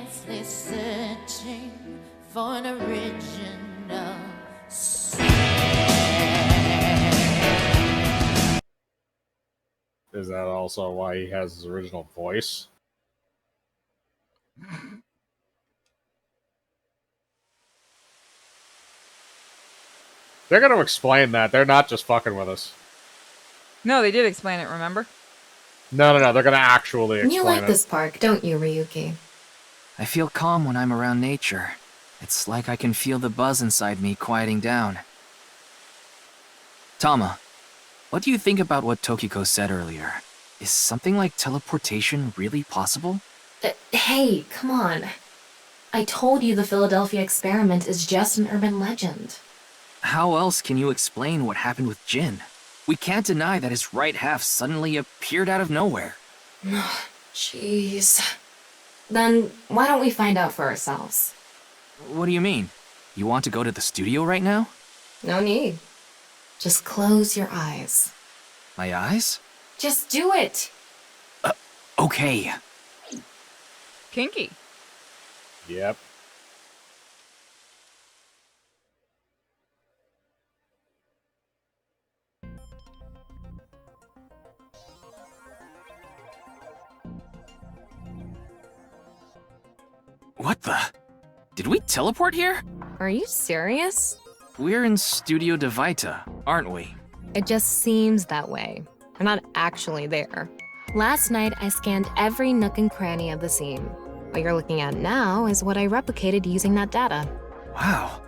endlessly searching for an original sin. Is that also why he has his original voice? They're going to explain that. They're not just fucking with us. No, they did explain it, remember? No. They're going to actually explain it. You like this park, don't you, Ryuki? I feel calm when I'm around nature. It's like I can feel the buzz inside me quieting down. Tama, what do you think about what Tokiko said earlier? Is something like teleportation really possible? Hey, come on. I told you the Philadelphia experiment is just an urban legend. How else can you explain what happened with Jin? We can't deny that his right half suddenly appeared out of nowhere. Jeez. Then why don't we find out for ourselves? What do you mean? You want to go to the studio right now? No need. Just close your eyes. My eyes? Just do it! Okay. Kinky. Yep. What the? Did we teleport here? Are you serious? We're in Studio de Vita, aren't we? It just seems that way. We're not actually there. Last night, I scanned every nook and cranny of the scene. What you're looking at now is what I replicated using that data. Wow.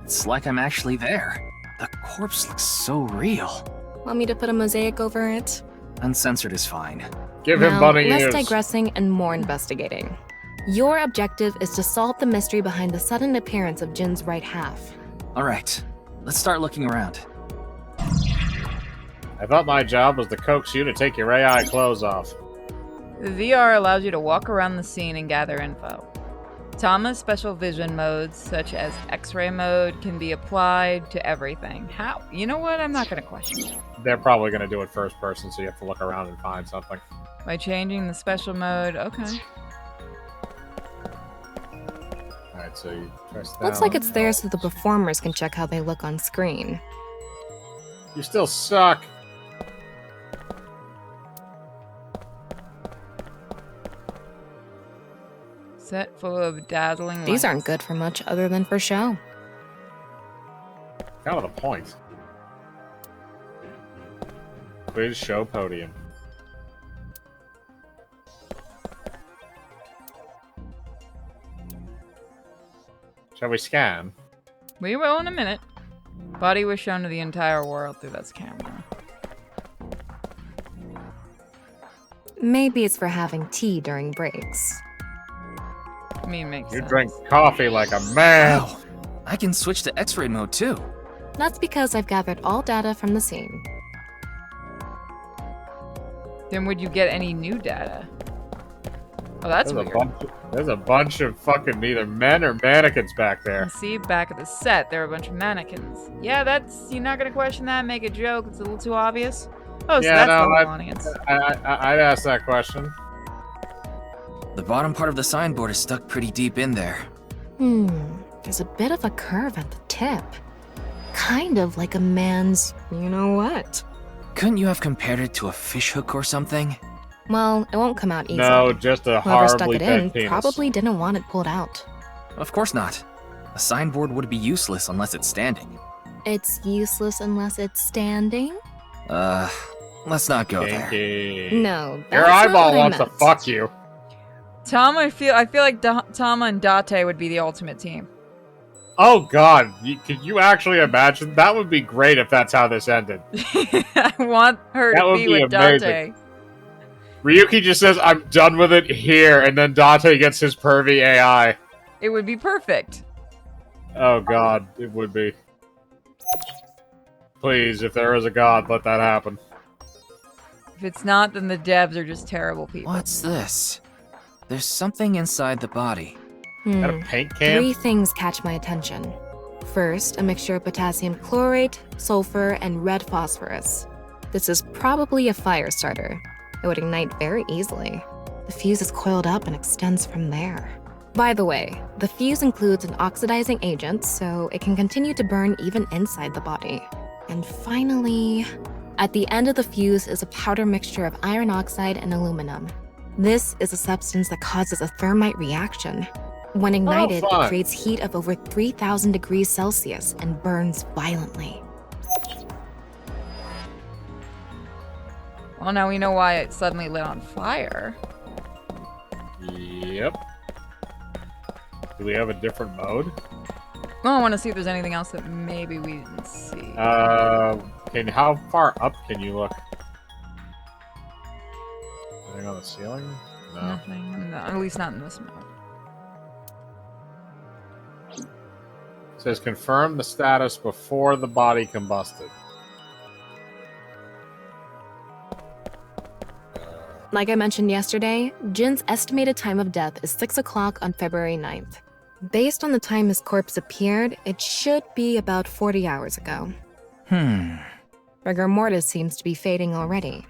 It's like I'm actually there. The corpse looks so real. Want me to put a mosaic over it? Uncensored is fine. Give him bunny less ears. digressing and more investigating. Your objective is to solve the mystery behind the sudden appearance of Jin's right half. All right, let's start looking around. I thought my job was to coax you to take your AI clothes off. The VR allows you to walk around the scene and gather info. Tama's special vision modes, such as X-ray mode, can be applied to everything. How? You know what? I'm not going to question it. They're probably going to do it first person, so you have to look around and find something. By changing the special mode, okay. Alright, so you press down. Looks like it's there so the performers can check how they look on screen. You still suck. Set full of dazzling These lights. aren't good for much other than for show. Kind of the point. Quiz show podium. Shall we scan? We will in a minute. Body was shown to the entire world through this camera. Maybe it's for having tea during breaks. I mean, makes You sense. drink coffee like a man. Wow, I can switch to X-ray mode too. That's because I've gathered all data from the scene. Then would you get any new data? Oh, that's weird. There's a bunch of fucking either men or mannequins back You there. see, back at the set, there are a bunch of mannequins. Yeah, you're not gonna question that, make a joke, it's a little too obvious. Oh, so Yeah, that's the no, whole audience. I'd ask that question. The bottom part of the signboard is stuck pretty deep in there. There's a bit of a curve at the tip. Kind of like a man's you-know-what. Couldn't you have compared it to a fishhook or something? Well, it won't come out easily. No, just a Whoever stuck horribly it in bent penis. probably didn't want it pulled out. Of course not. A signboard would be useless unless it's standing. It's useless unless it's standing? Let's not go there. Kinky. No, Your that's not eyeball what I wants to meant. fuck you. I feel like Tama and Date would be the ultimate team. Oh god, could you actually imagine? That would be great if that's how this ended. I want her That to would be be with amazing. Date. Ryuki just says, I'm done with it here, and then Date gets his pervy AI. It would be perfect. Oh god, it would be. Please, if there is a god, let that happen. If it's not, then the devs are just terrible people. What's this? There's something inside the body. Is that a paint can? 3 things catch my attention. First, a mixture of potassium chlorate, sulfur, and red phosphorus. This is probably a fire starter. It would ignite very easily. The fuse is coiled up and extends from there. By the way, the fuse includes an oxidizing agent, so it can continue to burn even inside the body. And finally, at the end of the fuse is a powder mixture of iron oxide and aluminum. This is a substance that causes a thermite reaction. When ignited, fun. it creates heat of over 3,000 degrees Celsius and burns violently. Well, now we know why it suddenly lit on fire. Yep. Do we have a different mode? Well, I want to see if there's anything else that maybe we didn't see. How far up can you look? Anything on the ceiling? No. Nothing. No, at least not in this mode. It says confirm the status before the body combusted. Like I mentioned yesterday, Jin's estimated time of death is 6 o'clock on February 9th. Based on the time his corpse appeared, it should be about 40 hours ago. Rigor mortis seems to be fading already.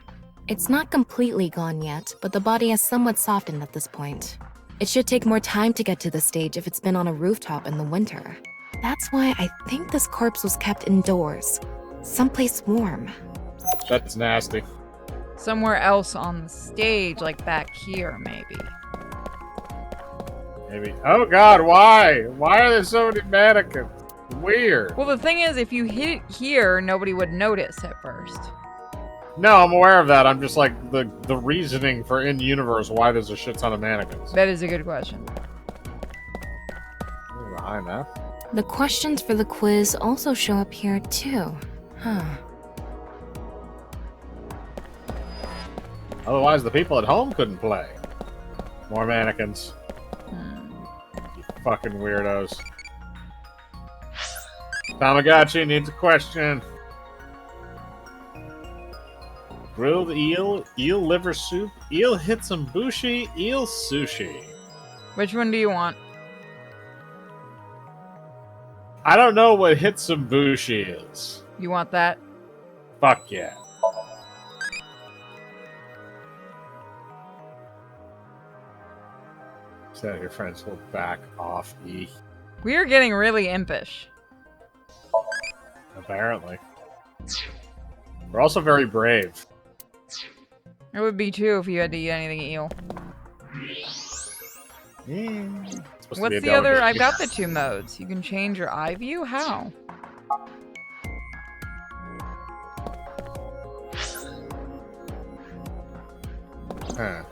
It's not completely gone yet, but the body has somewhat softened at this point. It should take more time to get to this stage if it's been on a rooftop in the winter. That's why I think this corpse was kept indoors, someplace warm. That's nasty. Somewhere else on the stage, like back here, maybe. Maybe. Oh god, why? Why are there so many mannequins? Weird. Well, the thing is, if you hit it here, nobody would notice at first. No, I'm aware of that. I'm just like the reasoning for in-universe why there's a shit ton of mannequins. That is a good question. Behind that. The questions for the quiz also show up here too. Huh. Otherwise, the people at home couldn't play. More mannequins. You fucking weirdos. Tamagotchi needs a question. Grilled eel, eel liver soup, eel hitsambushi, eel sushi. Which one do you want? I don't know what hitsambushi is. You want that? Fuck yeah. So your friends will back off, E. We are getting really impish. Apparently. We're also very brave. It would be too if you had to eat anything eel. What's the other? I've got the two modes. You can change your eye view? How? Huh.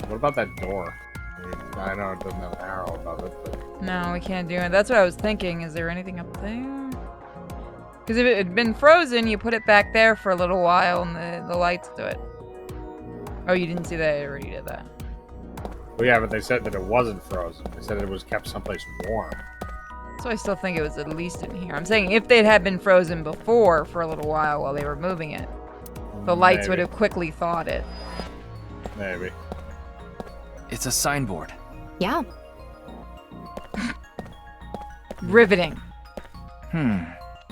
What about that door? I know it doesn't have an arrow above it, but... No, we can't do it. That's what I was thinking. Is there anything up there? Because if it had been frozen, you put it back there for a little while and the lights do it. Oh, you didn't see that? I already did that. Well, yeah, but they said that it wasn't frozen. They said it was kept someplace warm. So I still think it was at least in here. I'm saying if they had been frozen before for a little while they were moving it, the lights would have quickly thawed it. Maybe. It's a signboard. Yeah. Riveting.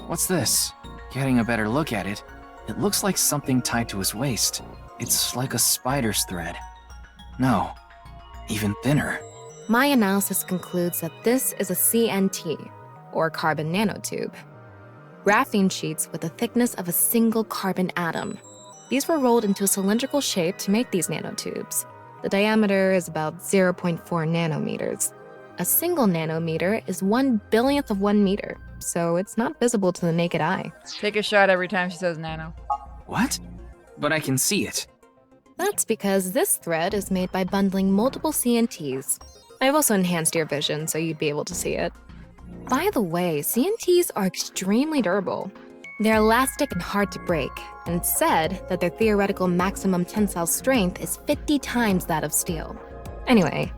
What's this? Getting a better look at it, it looks like something tied to his waist. It's like a spider's thread. No, even thinner. My analysis concludes that this is a CNT, or carbon nanotube. Graphene sheets with the thickness of a single carbon atom. These were rolled into a cylindrical shape to make these nanotubes. The diameter is about 0.4 nanometers. A single nanometer is 1/1000th of 1 meter, so it's not visible to the naked eye. Take a shot every time she says nano. What? But I can see it. That's because this thread is made by bundling multiple CNTs. I've also enhanced your vision so you'd be able to see it. By the way, CNTs are extremely durable. They're elastic and hard to break, and it's said that their theoretical maximum tensile strength is 50 times that of steel. Anyway,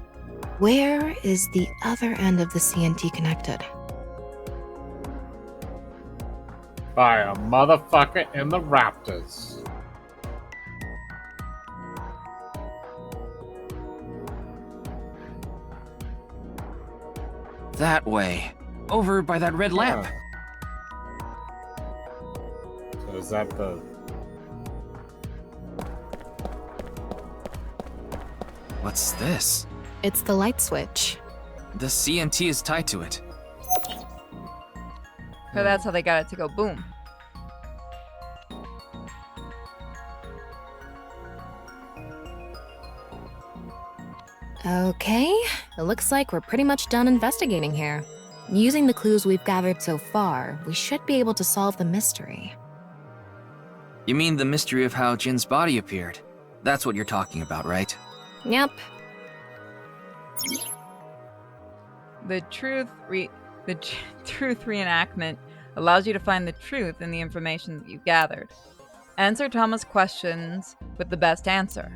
where is the other end of the CNT connected? By a motherfucker in the Raptors. That way. Over by that red lamp. So is that the... What's this? It's the light switch. The CNT is tied to it. So that's how they got it to go boom. Okay, it looks like we're pretty much done investigating here. Using the clues we've gathered so far, we should be able to solve the mystery. You mean the mystery of how Jin's body appeared? That's what you're talking about, right? Yep. The truth reenactment allows you to find the truth in the information that you've gathered. Answer Thomas' questions with the best answer.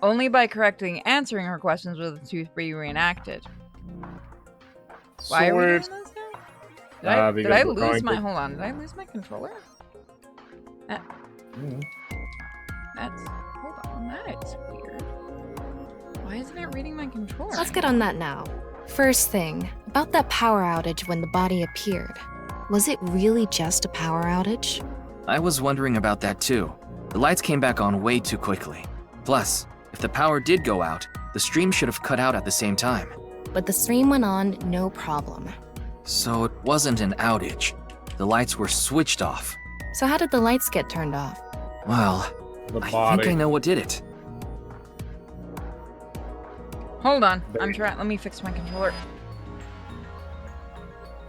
Only by correctly answering her questions will the truth be reenacted. Why are we doing this now? Did I lose my... Hold on. Did I lose my controller? That's... Hold on. That's weird. Why isn't it reading my controller? Let's get on that now. First thing, about that power outage when the body appeared. Was it really just a power outage? I was wondering about that too. The lights came back on way too quickly. Plus, if the power did go out, the stream should have cut out at the same time. But the stream went on, no problem. So it wasn't an outage. The lights were switched off. So how did the lights get turned off? Well, I think I know what did it. Hold on. I'm trying. Let me fix my controller.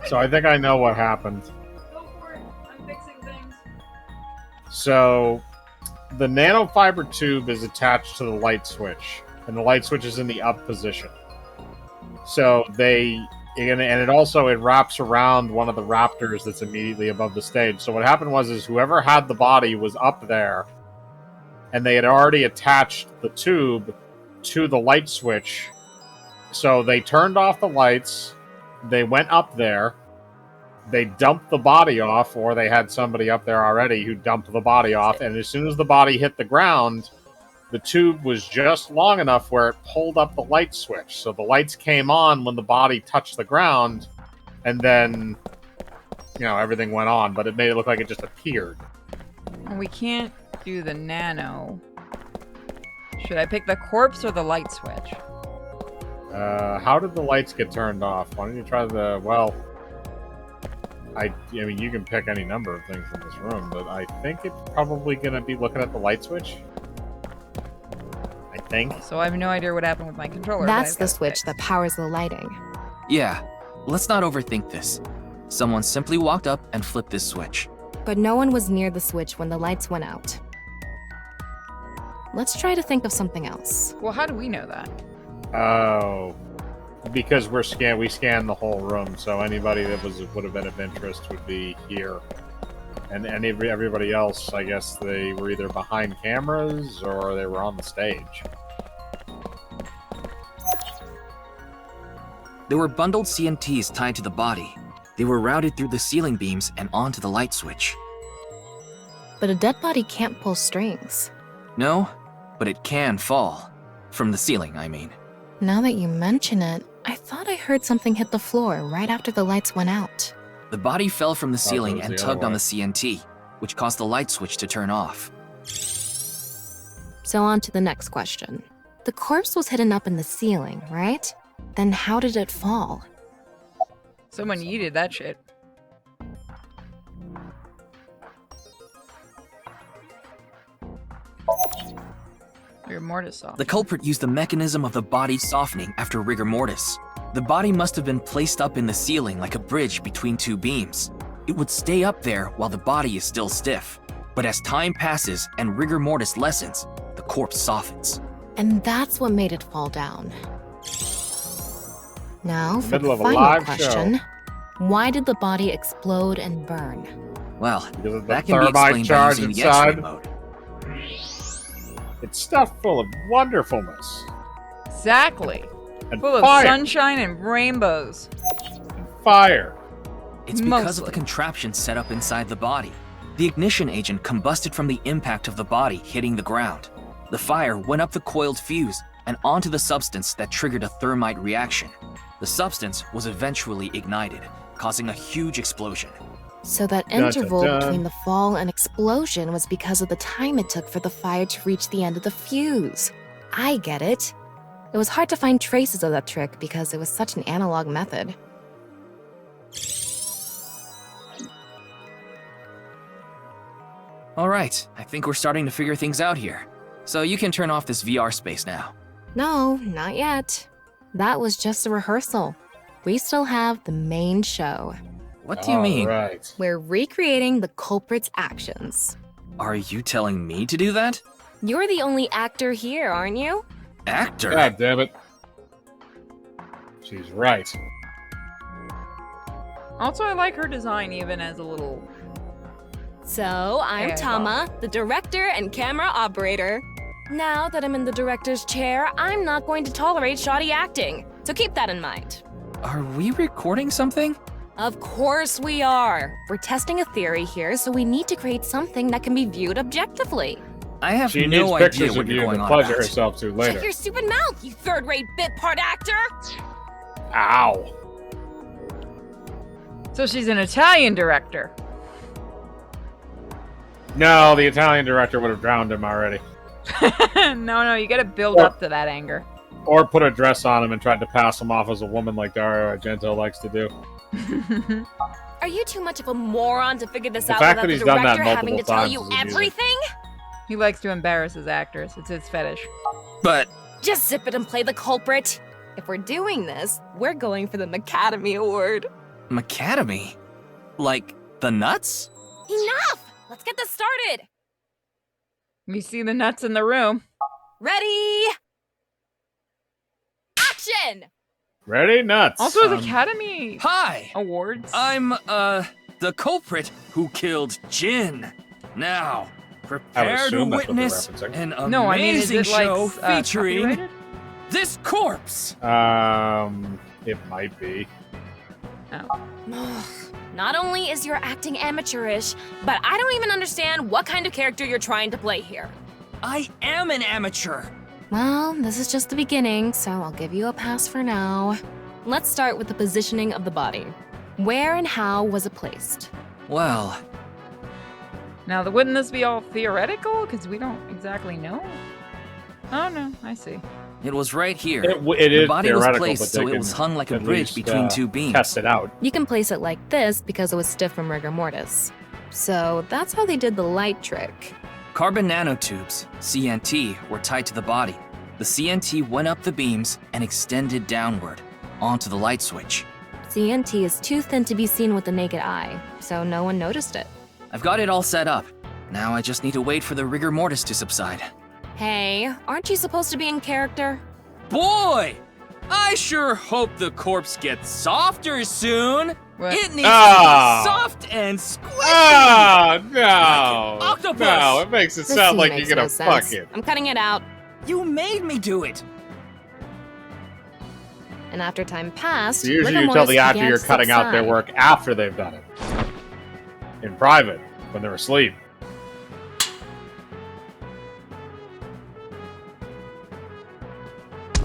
So I think I know what happened. Go for it. I'm fixing things. So the nanofiber tube is attached to the light switch, and the light switch is in the up position. So and it wraps around one of the raptors that's immediately above the stage. So what happened is whoever had the body was up there, and they had already attached the tube to the light switch. So they turned off the lights, they went up there, they dumped the body off, or they had somebody up there already who dumped the body off, and as soon as the body hit the ground, the tube was just long enough where it pulled up the light switch. So the lights came on when the body touched the ground, and then, everything went on, but it made it look like it just appeared. And we can't do the nano. Should I pick the corpse or the light switch? How did the lights get turned off? Why don't you try I mean, you can pick any number of things in this room, but I think it's probably going to be looking at the light switch. I think. So I have no idea what happened with my controller. That's the switch that powers the lighting. Yeah, let's not overthink this. Someone simply walked up and flipped this switch. But no one was near the switch when the lights went out. Let's try to think of something else. Well, how do we know that? Oh, because we scanned the whole room, so anybody that would have been of interest would be here, and everybody else, I guess they were either behind cameras or they were on the stage. There were bundled CNTs tied to the body. They were routed through the ceiling beams and onto the light switch. But a dead body can't pull strings. No, but it can fall. From the ceiling, I mean. Now that you mention it, I thought I heard something hit the floor right after the lights went out. The body fell from the ceiling and the tugged other on way. the CNT, which caused the light switch to turn off. So on to the next question. The corpse was hidden up in the ceiling, right? Then how did it fall? Someone yeeted that shit. Rigor mortis saw. The culprit used the mechanism of the body softening after rigor mortis. The body must have been placed up in the ceiling like a bridge between two beams. It would stay up there while the body is still stiff. But as time passes and rigor mortis lessens, the corpse softens. And that's what made it fall down. Now, for Middle the of a final live question. show. Why did the body explode and burn? Well, Because of the that can be thermite explained by charge using the inside. X-ray mode. It's stuffed full of wonderfulness Exactly. and Full of fire. sunshine and rainbows. And fire. It's because of Mostly. the contraption set up inside the body. The ignition agent combusted from the impact of the body hitting the ground. The fire went up the coiled fuse and onto the substance that triggered a thermite reaction. The substance was eventually ignited, causing a huge explosion. So that Dun, dun, interval dun. between the fall and explosion was because of the time it took for the fire to reach the end of the fuse. I get it. It was hard to find traces of that trick because it was such an analog method. Alright, I think we're starting to figure things out here. So you can turn off this VR space now. No, not yet. That was just a rehearsal. We still have the main show. What do you mean? Right. We're recreating the culprit's actions. Are you telling me to do that? You're the only actor here, aren't you? Actor? God damn it. She's right. Also, I like her design even as a little... So, I'm Yeah, Tama, the director and camera operator. Now that I'm in the director's chair, I'm not going to tolerate shoddy acting. So keep that in mind. Are we recording something? Of course we are. We're testing a theory here, so we need to create something that can be viewed objectively. I have She no needs idea pictures what of you're you going to on pleasure about. herself to Shut later. your stupid mouth, you third-rate bit part actor! Ow. So she's an Italian director. No, the Italian director would have drowned him already. No, you gotta build up to that anger. Or put a dress on him and tried to pass him off as a woman like Dario Argento likes to do. Are you too much of a moron to figure this The out fact without that the he's done that director having to multiple tell times you is amusing. everything? He likes to embarrass his actors. It's his fetish. But Just zip it and play the culprit. If we're doing this, we're going for the Academy Award. Macadamy? Like the nuts? Enough! Let's get this started! We see the nuts in the room. Ready? Action! Ready? Nuts. Also, his Academy Hi! Awards. I'm, the culprit who killed Jin. Now, I would prepare to assume that's what they're witness referencing. an amazing no, I mean, is it like show featuring copyrighted? this corpse. It might be. Oh. Not only is your acting amateurish, but I don't even understand what kind of character you're trying to play here. I am an amateur. Well, this is just the beginning, so I'll give you a pass for now. Let's start with the positioning of the body. Where and how was it placed? Well, Now, wouldn't this be all theoretical? Because we don't exactly know. Oh no, I see. it was right here. It The is body was theoretical, placed but so they it was can hung like a at bridge least, between two beams. Test it out. You can place it like this because it was stiff from rigor mortis. So that's how they did the light trick. Carbon nanotubes, CNT, were tied to the body. The CNT went up the beams and extended downward, onto the light switch. CNT is too thin to be seen with the naked eye, so no one noticed it. I've got it all set up. Now I just need to wait for the rigor mortis to subside. Hey, aren't you supposed to be in character? Boy! I sure hope the corpse gets softer soon! What? It needs Ah. to be soft and squishy! Oh, no. Like an octopus. No, it makes it This sound scene like makes you're no gonna fuck sense. it. I'm cutting it out. You made me do it! And after time passed, So usually rigor you tell mortis the actor began you're to cutting out their subside. work after they've done it. In private, when they're asleep.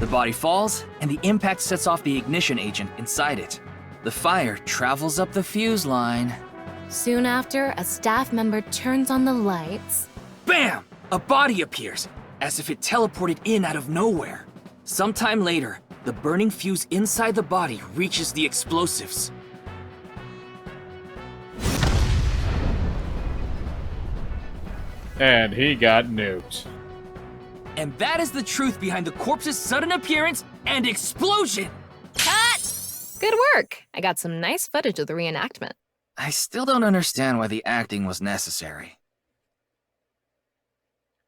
The body falls, and the impact sets off the ignition agent inside it. The fire travels up the fuse line. Soon after, a staff member turns on the lights. Bam! A body appears, as if it teleported in out of nowhere. Sometime later, the burning fuse inside the body reaches the explosives. And he got nuked. And that is the truth behind the corpse's sudden appearance and explosion! Cut! Good work. I got some nice footage of the reenactment. I still don't understand why the acting was necessary.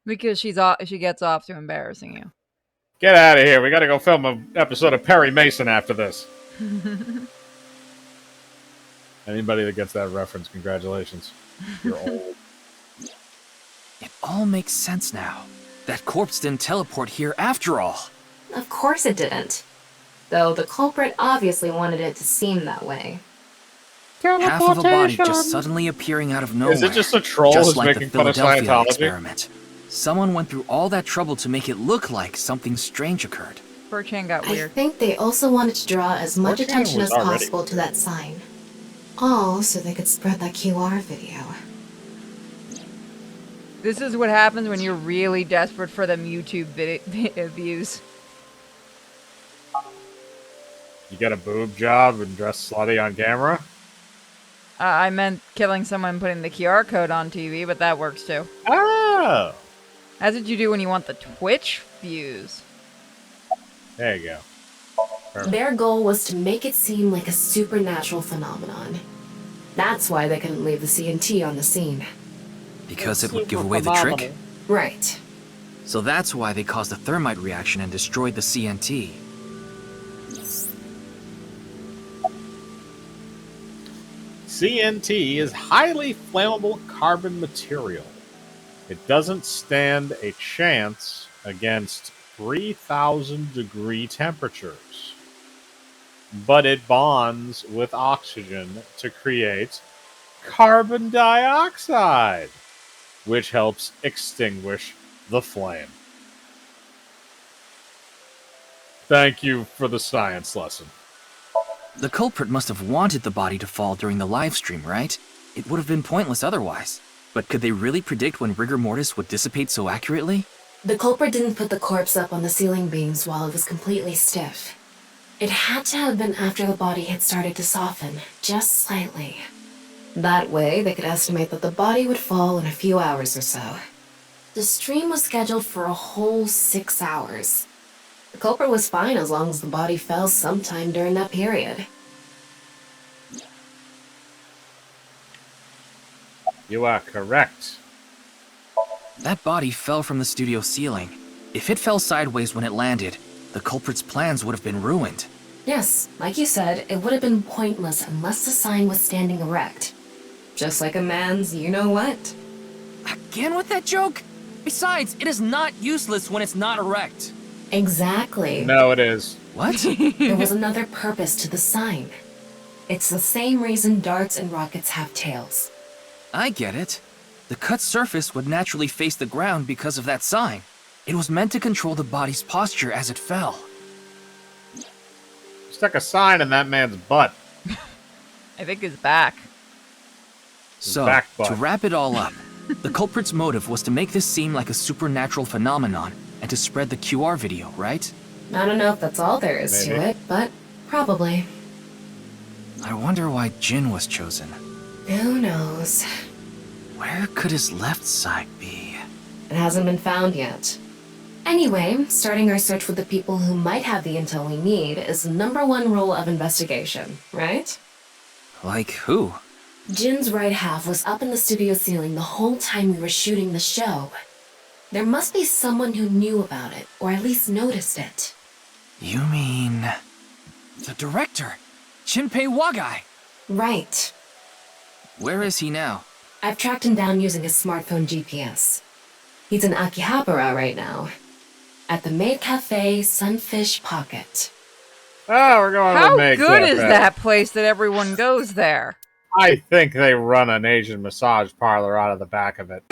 Because she gets off to embarrassing you. Get out of here. We gotta go film an episode of Perry Mason after this. Anybody that gets that reference, congratulations. You're old. It all makes sense now. That corpse didn't teleport here after all. Of course it didn't. Though the culprit obviously wanted it to seem that way. Half of a body just suddenly appearing out of nowhere. Is it just a troll just who's like making the fun of Philadelphia Scientology? experiment. Someone went through all that trouble to make it look like something strange occurred. 4chan got I weird. think they also wanted to draw as much 4chan attention was as already- possible to that sign. All so they could spread that QR video. This is what happens when you're really desperate for them YouTube views. You get a boob job and dress slutty on camera? I meant killing someone, putting the QR code on TV, but that works too. Oh! That's what you do when you want the Twitch views. There you go. Perfect. Their goal was to make it seem like a supernatural phenomenon. That's why they couldn't leave the CNT on the scene. Because it would give away the trick? Right. So that's why they caused a thermite reaction and destroyed the CNT. CNT is highly flammable carbon material. It doesn't stand a chance against 3,000 degree temperatures. But it bonds with oxygen to create carbon dioxide, which helps extinguish the flame. Thank you for the science lesson. The culprit must have wanted the body to fall during the live stream, right? It would have been pointless otherwise. But could they really predict when rigor mortis would dissipate so accurately? The culprit didn't put the corpse up on the ceiling beams while it was completely stiff. It had to have been after the body had started to soften, just slightly. That way, they could estimate that the body would fall in a few hours or so. The stream was scheduled for a whole 6 hours. The culprit was fine as long as the body fell sometime during that period. You are correct. That body fell from the studio ceiling. If it fell sideways when it landed, the culprit's plans would have been ruined. Yes, like you said, it would have been pointless unless the sign was standing erect. Just like a man's you-know-what. Again with that joke? Besides, it is not useless when it's not erect. Exactly. No, it is. What? There was another purpose to the sign. It's the same reason darts and rockets have tails. I get it. The cut surface would naturally face the ground because of that sign. It was meant to control the body's posture as it fell. Stuck a sign in that man's butt. I think his back. So, back butt. to wrap it all up, the culprit's motive was to make this seem like a supernatural phenomenon and to spread the QR video, right? I don't know if that's all there is Maybe. to it, but probably. I wonder why Jin was chosen. Who knows? Where could his left side be? It hasn't been found yet. Anyway, starting our search with the people who might have the intel we need is the #1 rule of investigation, right? Like who? Jin's right half was up in the studio ceiling the whole time we were shooting the show. There must be someone who knew about it, or at least noticed it. You mean... the director, Shinpei Wagai. Right. Where is he now? I've tracked him down using his smartphone GPS. He's in Akihabara right now. At the Maid Cafe Sunfish Pocket. Oh, we're going to How make good is bet. that place that everyone goes there? I think they run an Asian massage parlor out of the back of it.